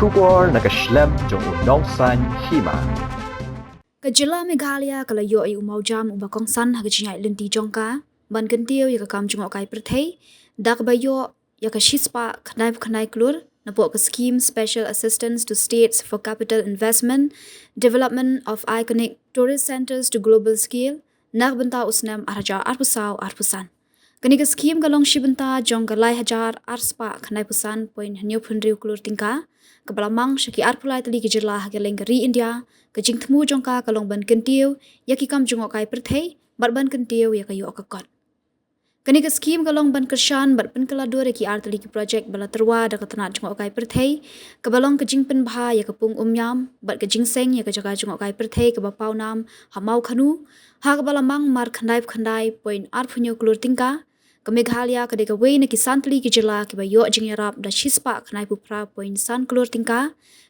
Shubor nakaslem jong unongsan Hima. Kajela Meghalaya kala yo ay umawjam ubakongsan hagajinay linti jongka ban Kyntiew ya kam Jngohkai perthei dak bayo ya ka shispa khnai Klur napo ka scheme special assistance to states for capital investment development of iconic tourist centers to global scale nak benta usnam arja arpusan kani ka scheme galong shibenta jong galai hajar arspa khnai pusan point hanyo phunriu Klur tingka kabalamang shaki arpulai tali kejela hageleng ri India kajing thmu jongka kalong ban Kyntiew yaki kam Jngohkai perthei ban Kyntiew ya kayo akakot kani ka scheme kalong ban kershan ban kaladur ki artali ki project bala terwa da katana Jngohkai perthei kabalong kajing pen bha ya kapung Umïam bat kajing seng ya kajaga Jngohkai perthei ka bapau nam Mawkhanu ha kabalamang mar khandai point arphunyo Klur tingka ka Meghalaya ka deka wei na ki santli ki jela ki bayo jingyarap da shispa khnai pupra point san Klur tingka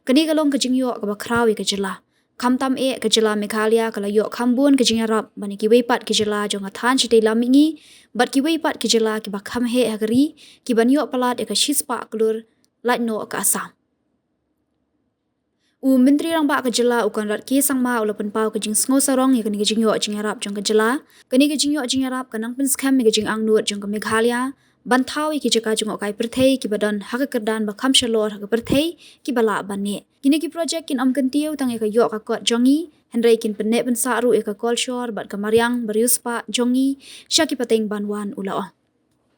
kani kalong kajing yo ka bakraw ya ka jela kamtam e ka jela Meghalaya kala yo khambun ka jingyarap bani ki wei pat ki jela jong athan chite lamingi bat ki wei pat ki jela ki bakham he hagari ki banyo palat ya ka shispa Klur lait no ka Assam menteri rang ba ka jela ukan rat ki sangma ulapan pau ka jing sngo sarong ya kani ka jing yo jingyarap jong ka jela kani ka jing yo jingyarap kanang pen scam ka jing angnut jong ka Meghalaya banthaw ki jaka Jngohkai perthei ki badan haka kerdan ba kham shalor haka perthei ki bala banne kini ki project kin Kyntiew tang ka yo ka kot jongi henrei kin penne pen saru ka kolshor bat ka maryang bariuspa jongi shaki pateng banwan ulao